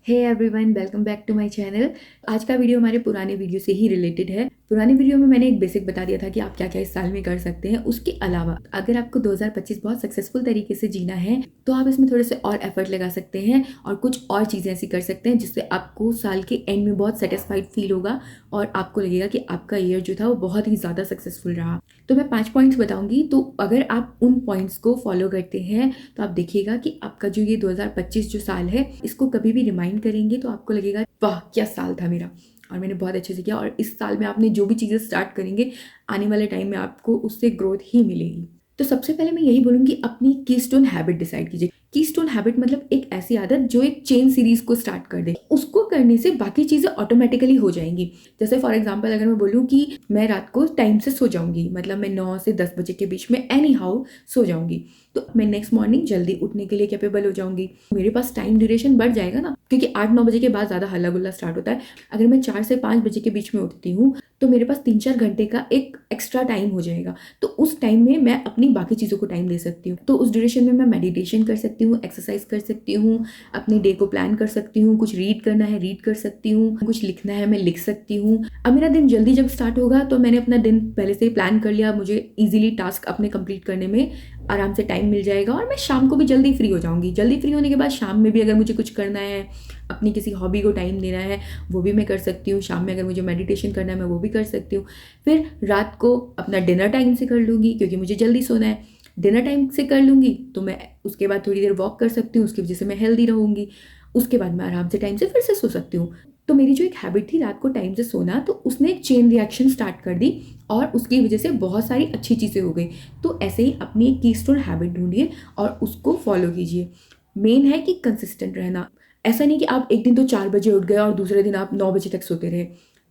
Hey everyone, welcome back to my channel. आज का video हमारे पुराने वीडियो से ही रिलेटेड है। पुराने वीडियो में मैंने एक बेसिक बता दिया था कि आप क्या क्या इस साल में कर सकते हैं। उसके अलावा अगर आपको 2025 बहुत सक्सेसफुल तरीके से जीना है तो आप इसमें थोड़े से और एफर्ट लगा सकते हैं और कुछ और चीज़ें ऐसी कर सकते हैं जिससे आपको साल के एंड में बहुत सेटिस्फाइड फील होगा और आपको लगेगा कि आपका ईयर जो था वो बहुत ही ज़्यादा सक्सेसफुल रहा। तो मैं 5 पॉइंट्स बताऊंगी, तो अगर आप उन पॉइंट्स को फॉलो करते हैं तो आप देखिएगा कि आपका जो ये 2025 जो साल है इसको कभी भी रिमाइंड करेंगे तो आपको लगेगा वाह क्या साल था मेरा, और मैंने बहुत अच्छे से किया। और इस साल में आपने जो भी चीज़ें स्टार्ट करेंगे आने वाले टाइम में आपको उससे ग्रोथ ही मिलेगी। तो सबसे पहले मैं यही बोलूँगी, अपनी कीस्टोन हैबिट डिसाइड कीजिए। कीस्टोन हैबिट मतलब एक ऐसी आदत जो एक चेन सीरीज को स्टार्ट कर दे। उसको करने से बाकी चीज़ें ऑटोमेटिकली हो जाएंगी। जैसे फॉर एग्जांपल अगर मैं बोलूँ कि मैं रात को टाइम से सो जाऊंगी, मतलब मैं 9 से 10 बजे के बीच में एनी हाउ सो जाऊंगी, तो मैं नेक्स्ट मॉर्निंग जल्दी उठने के लिए कैपेबल हो जाऊंगी। मेरे पास टाइम ड्यूरेशन बढ़ जाएगा ना, क्योंकि 8-9 बजे के बाद ज़्यादा हल्ला गुल्ला स्टार्ट होता है। अगर मैं 4 से 5 बजे के बीच में उठती हूँ तो मेरे पास 3-4 घंटे का एक एक्स्ट्रा टाइम हो जाएगा। तो उस टाइम में मैं अपनी बाकी चीज़ों को टाइम दे सकती हूँ। तो उस ड्यूरेशन में मैं मेडिटेशन कर सकती हूँ, एक्सरसाइज कर सकती हूँ, अपनी डे को प्लान कर सकती हूँ, कुछ रीड करना है रीड कर सकती हूँ, कुछ लिखना है मैं लिख सकती हूँ। अब मेरा दिन जल्दी जब स्टार्ट होगा तो मैंने अपना दिन पहले से ही प्लान कर लिया, मुझे ईजिली टास्क अपने कंप्लीट करने में आराम से टाइम मिल जाएगा और मैं शाम को भी जल्दी फ्री हो जाऊंगी। जल्दी फ्री होने के बाद शाम में भी अगर मुझे कुछ करना है, अपनी किसी हॉबी को टाइम देना है, वो भी मैं कर सकती हूँ। शाम में अगर मुझे मेडिटेशन करना है मैं वो भी कर सकती हूँ। फिर रात को अपना डिनर टाइम से कर लूँगी, क्योंकि मुझे जल्दी सोना है। डिनर टाइम से कर लूँगी तो मैं उसके बाद थोड़ी देर वॉक कर सकती हूँ, उसकी वजह से मैं हेल्दी रहूँगी। उसके बाद मैं आराम से टाइम से फिर से सो सकती हूँ। तो मेरी जो एक हैबिट थी रात को टाइम से सोना, तो उसने एक चेन रिएक्शन स्टार्ट कर दी और उसकी वजह से बहुत सारी अच्छी चीज़ें हो गई। तो ऐसे ही अपनी एक कीस्टोन हैबिट ढूंढिए और उसको फॉलो कीजिए। मेन है कि कंसिस्टेंट रहना। ऐसा नहीं कि आप एक दिन तो 4 बजे उठ गए और दूसरे दिन आप 9 बजे तक सोते रहे।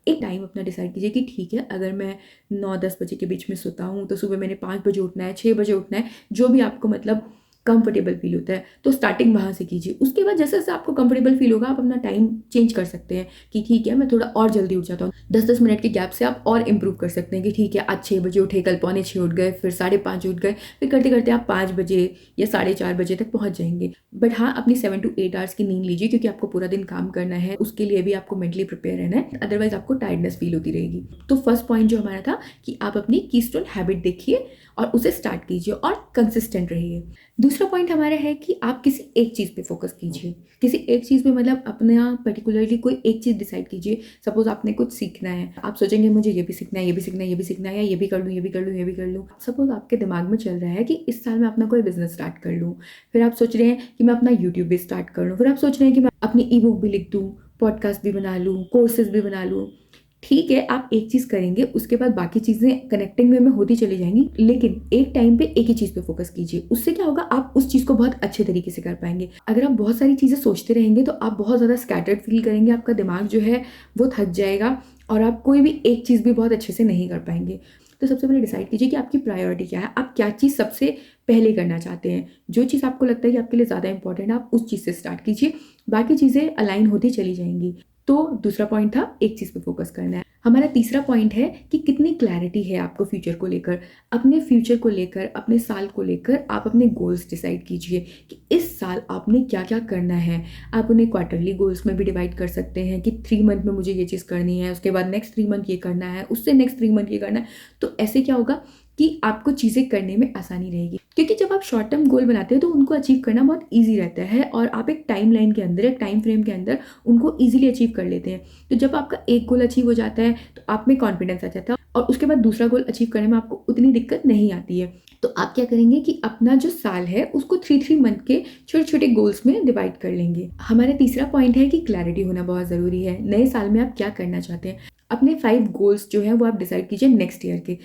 एक टाइम अपना डिसाइड कीजिए कि ठीक है, अगर मैं 9-10 बजे के बीच में सोता हूँ तो सुबह मैंने 5 बजे उठना है, 6 बजे उठना है, जो भी आपको मतलब कंफर्टेबल फील होता है। तो स्टार्टिंग वहाँ से कीजिए। उसके बाद जैसे जैसे आपको कंफर्टेबल फील होगा आप अपना टाइम चेंज कर सकते हैं कि ठीक है मैं थोड़ा और जल्दी उठ जाता हूँ। 10-10 मिनट के गैप से आप और इम्प्रूव कर सकते हैं कि ठीक है आज 6 बजे उठे, कल 5:45 उठ गए, फिर 5:30 उठ गए, फिर करते करते आप 5 बजे या 4:30 बजे तक पहुँच जाएंगे। बट हाँ, अपनी 7 to 8 आवर्स की नींद लीजिए, क्योंकि आपको पूरा दिन काम करना है, उसके लिए भी आपको मेंटली प्रिपेयर रहना है, अदरवाइज आपको टायर्डनेस फील होती रहेगी। तो फर्स्ट पॉइंट जो हमारा था कि आप अपनी कीस्टोन हैबिट देखिए और उसे स्टार्ट कीजिए और कंसिस्टेंट रहिए। दूसरा पॉइंट हमारा है कि आप किसी एक चीज़ पे फोकस कीजिए। किसी एक चीज़ पे मतलब अपना पर्टिकुलरली कोई एक चीज़ डिसाइड कीजिए। सपोज आपने कुछ सीखना है, आप सोचेंगे मुझे ये भी सीखना है, ये भी सीखना है, ये भी सीखना है, या ये भी कर लूँ, ये भी कर लूँ, ये भी कर लूँ। सपोज आपके दिमाग में चल रहा है कि इस साल मैं अपना कोई बिजनेस स्टार्ट कर लूँ, फिर आप सोच रहे हैं कि मैं अपना यूट्यूब भी स्टार्ट कर लूँ, फिर आप सोच रहे हैं कि मैं अपनी ई बुक भी लिख दूँ, पॉडकास्ट भी बना लूँ, कोर्सेज भी बना लूँ। ठीक है, आप एक चीज़ करेंगे उसके बाद बाकी चीज़ें कनेक्टिंग वे में होती चली जाएंगी, लेकिन एक टाइम पे एक ही चीज़ पे फोकस कीजिए। उससे क्या होगा, आप उस चीज़ को बहुत अच्छे तरीके से कर पाएंगे। अगर आप बहुत सारी चीज़ें सोचते रहेंगे तो आप बहुत ज़्यादा स्कैटर्ड फील करेंगे, आपका दिमाग जो है वो थक जाएगा और आप कोई भी एक चीज़ भी बहुत अच्छे से नहीं कर पाएंगे। तो सबसे पहले डिसाइड कीजिए कि आपकी प्रायोरिटी क्या है, आप क्या चीज़ सबसे पहले करना चाहते हैं। जो चीज़ आपको लगता है कि आपके लिए ज़्यादा इंपॉर्टेंट है आप उस चीज़ से स्टार्ट कीजिए, बाकी चीज़ें अलाइन होती चली जाएंगी। तो दूसरा पॉइंट था एक चीज़ पे फोकस करना है। हमारा तीसरा पॉइंट है कि कितनी क्लैरिटी है आपको फ्यूचर को लेकर। अपने फ्यूचर को लेकर, अपने साल को लेकर आप अपने गोल्स डिसाइड कीजिए कि इस साल आपने क्या क्या करना है। आप उन्हें क्वार्टरली गोल्स में भी डिवाइड कर सकते हैं कि 3 मंथ में मुझे ये चीज़ करनी है, उसके बाद नेक्स्ट 3 मंथ ये करना है, उससे नेक्स्ट 3 मंथ ये करना है। तो ऐसे क्या होगा कि आपको चीज़ें करने में आसानी रहेगी, क्योंकि जब आप शॉर्ट टर्म गोल बनाते हैं तो उनको अचीव करना बहुत ईजी रहता है और आप एक टाइम लाइन के अंदर, एक टाइम फ्रेम के अंदर उनको ईजिली अचीव कर लेते हैं। तो जब आपका एक गोल अचीव हो जाता है तो आप में कॉन्फिडेंस आ जाता है और उसके बाद दूसरा गोल अचीव करने में आपको उतनी दिक्कत नहीं आती है। तो आप क्या करेंगे कि अपना जो साल है उसको 3-3 मंथ के छोटे छोटे गोल्स में डिवाइड कर लेंगे। हमारा तीसरा पॉइंट है कि क्लैरिटी होना बहुत ज़रूरी है। नए साल में आप क्या करना चाहते हैं, अपने 5 गोल्स जो है वो आप डिसाइड कीजिए नेक्स्ट ईयर के।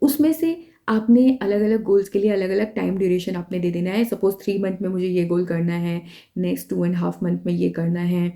उसमें से आपने अलग अलग गोल्स के लिए अलग अलग टाइम ड्यूरेशन आपने दे देना है। सपोज 3 मंथ में मुझे ये गोल करना है, नेक्स्ट 2.5 मंथ में ये करना है।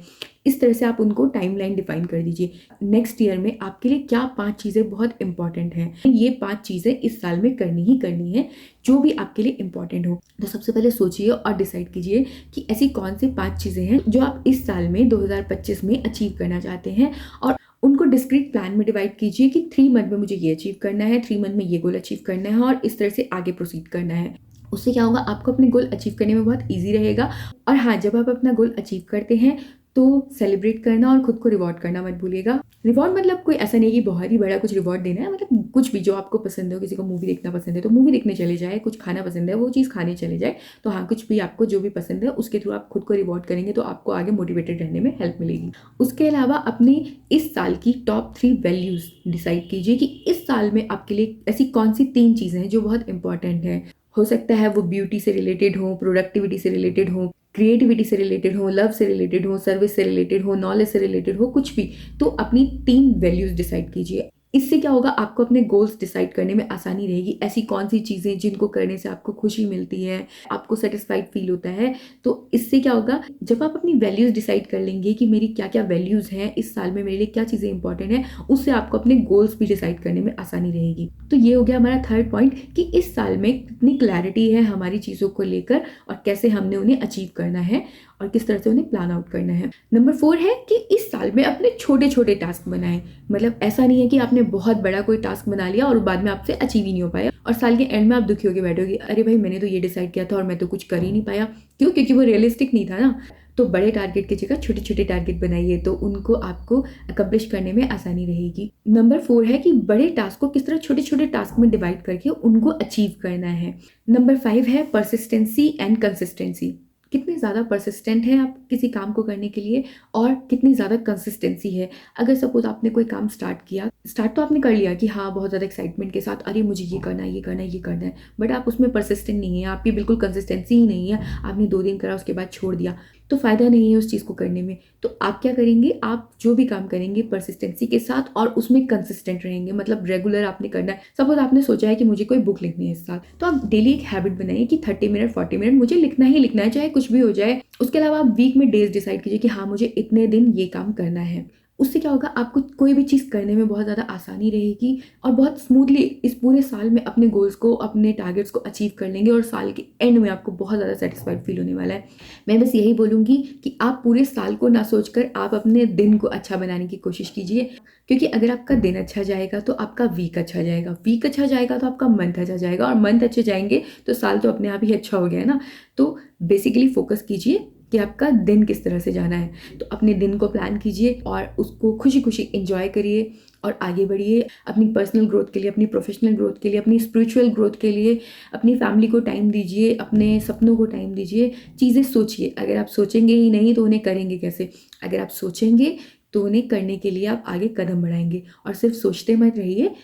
इस तरह से आप उनको टाइमलाइन डिफाइन कर दीजिए। नेक्स्ट ईयर में आपके लिए क्या 5 चीज़ें बहुत इंपॉर्टेंट हैं, ये 5 चीज़ें इस साल में करनी ही करनी है, जो भी आपके लिए इंपॉर्टेंट हो। तो सबसे पहले सोचिए और डिसाइड कीजिए कि ऐसी कौन सी 5 चीज़ें हैं जो आप इस साल में 2025 में अचीव करना चाहते हैं, और उनको डिस्क्रीट प्लान में डिवाइड कीजिए कि 3 मंथ में मुझे ये अचीव करना है, 3 मंथ में ये गोल अचीव करना है और इस तरह से आगे प्रोसीड करना है। उससे क्या होगा, आपको अपने गोल अचीव करने में बहुत ईजी रहेगा। और हाँ, जब आप अपना गोल अचीव करते हैं तो सेलिब्रेट करना और खुद को रिवॉर्ड करना मत भूलिएगा। रिवॉर्ड मतलब कोई ऐसा नहीं कि बहुत ही बड़ा कुछ रिवॉर्ड देना है, मतलब कुछ भी जो आपको पसंद हो, किसी को मूवी देखना पसंद है तो मूवी देखने चले जाए, कुछ खाना पसंद है वो चीज़ खाने चले जाए। तो हाँ, कुछ भी आपको जो भी पसंद है उसके थ्रू आप खुद को रिवॉर्ड करेंगे तो आपको आगे मोटिवेटेड रहने में हेल्प मिलेगी। उसके अलावा अपने इस साल की टॉप 3 वैल्यूज़ डिसाइड कीजिए कि इस साल में आपके लिए ऐसी कौन सी 3 चीज़ें हैं जो बहुत इंपॉर्टेंट है। हो सकता है वो ब्यूटी से रिलेटेड हो, प्रोडक्टिविटी से रिलेटेड हो, क्रिएटिविटी से रिलेटेड हो, लव से रिलेटेड हो, सर्विस से रिलेटेड हो, नॉलेज से रिलेटेड हो, कुछ भी। तो अपनी 3 वैल्यूज डिसाइड कीजिए। इससे क्या होगा, आपको अपने गोल्स डिसाइड करने में आसानी रहेगी। ऐसी कौन सी चीज़ें जिनको करने से आपको खुशी मिलती है, आपको सेटिस्फाइड फील होता है। तो इससे क्या होगा, जब आप अपनी वैल्यूज डिसाइड कर लेंगे कि मेरी क्या क्या वैल्यूज हैं, इस साल में मेरे लिए क्या चीज़ें इंपॉर्टेंट है, उससे आपको अपने गोल्स भी डिसाइड करने में आसानी रहेगी। तो ये हो गया हमारा थर्ड पॉइंट कि इस साल में कितनी क्लैरिटी है हमारी चीज़ों को लेकर और कैसे हमने उन्हें अचीव करना है और किस तरह से उन्हें प्लान आउट करना है। नंबर 4 है कि इस साल में अपने छोटे छोटे टास्क बनाएं। मतलब ऐसा नहीं है कि आपने बहुत बड़ा कोई टास्क बना लिया और बाद में आपसे अचीव ही नहीं हो पाया और साल के एंड में आप दुखी होकर बैठोगे, अरे भाई मैंने तो ये डिसाइड किया था और मैं तो कुछ कर ही नहीं पाया। क्यों? क्योंकि वो रियलिस्टिक नहीं था ना। तो बड़े टारगेट की जगह छोटे छोटे टारगेट बनाइए तो उनको आपको अकम्प्लिश करने में आसानी रहेगी। नंबर 4 है कि बड़े टास्क को किस तरह छोटे छोटे टास्क में डिवाइड करके उनको अचीव करना है। नंबर 5 है परसिस्टेंसी एंड कंसिस्टेंसी। कितने ज़्यादा परसिस्टेंट हैं आप किसी काम को करने के लिए और कितनी ज़्यादा कंसिस्टेंसी है। अगर सपोज आपने कोई काम स्टार्ट तो आपने कर लिया कि हाँ बहुत ज़्यादा एक्साइटमेंट के साथ, अरे मुझे ये करना है ये करना है ये करना है, बट आप उसमें परसिस्टेंट नहीं है, आपकी बिल्कुल कंसिस्टेंसी ही नहीं है, आपने 2 दिन करा उसके बाद छोड़ दिया, तो फ़ायदा नहीं है उस चीज़ को करने में। तो आप क्या करेंगे, आप जो भी काम करेंगे परसिस्टेंसी के साथ और उसमें कंसिस्टेंट रहेंगे, मतलब रेगुलर आपने करना है। सपोज आपने सोचा है कि मुझे कोई बुक लिखनी है इस साल, तो आप डेली एक हैबिट बनाइए कि 30 मिनट 40 मिनट मुझे लिखना ही लिखना है, चाहे कुछ भी हो जाए। उसके अलावा आप वीक में डेज डिसाइड कीजिए कि हाँ मुझे इतने दिन ये काम करना है। उससे क्या होगा, आपको कोई भी चीज़ करने में बहुत ज़्यादा आसानी रहेगी और बहुत स्मूथली इस पूरे साल में अपने गोल्स को, अपने टारगेट्स को अचीव कर लेंगे और साल के एंड में आपको बहुत ज़्यादा सेटिस्फाइड फील होने वाला है। मैं बस यही बोलूँगी कि आप पूरे साल को ना सोचकर आप अपने दिन को अच्छा बनाने की कोशिश कीजिए, क्योंकि अगर आपका दिन अच्छा जाएगा तो आपका वीक अच्छा जाएगा, वीक अच्छा जाएगा तो आपका मंथ अच्छा जाएगा और मंथ अच्छे जाएंगे तो साल तो अपने आप ही अच्छा हो गया ना। तो बेसिकली फोकस कीजिए कि आपका दिन किस तरह से जाना है। तो अपने दिन को प्लान कीजिए और उसको खुशी खुशी एंजॉय करिए और आगे बढ़िए अपनी पर्सनल ग्रोथ के लिए, अपनी प्रोफेशनल ग्रोथ के लिए, अपनी स्पिरिचुअल ग्रोथ के लिए। अपनी फैमिली को टाइम दीजिए, अपने सपनों को टाइम दीजिए, चीज़ें सोचिए। अगर आप सोचेंगे ही नहीं तो उन्हें करेंगे कैसे? अगर आप सोचेंगे तो उन्हें करने के लिए आप आगे कदम बढ़ाएंगे और सिर्फ सोचते मत रहिए,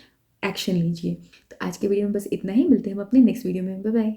एक्शन लीजिए। तो आज के वीडियो में बस इतना ही, मिलते हैं हम अपने नेक्स्ट वीडियो में। Bye bye.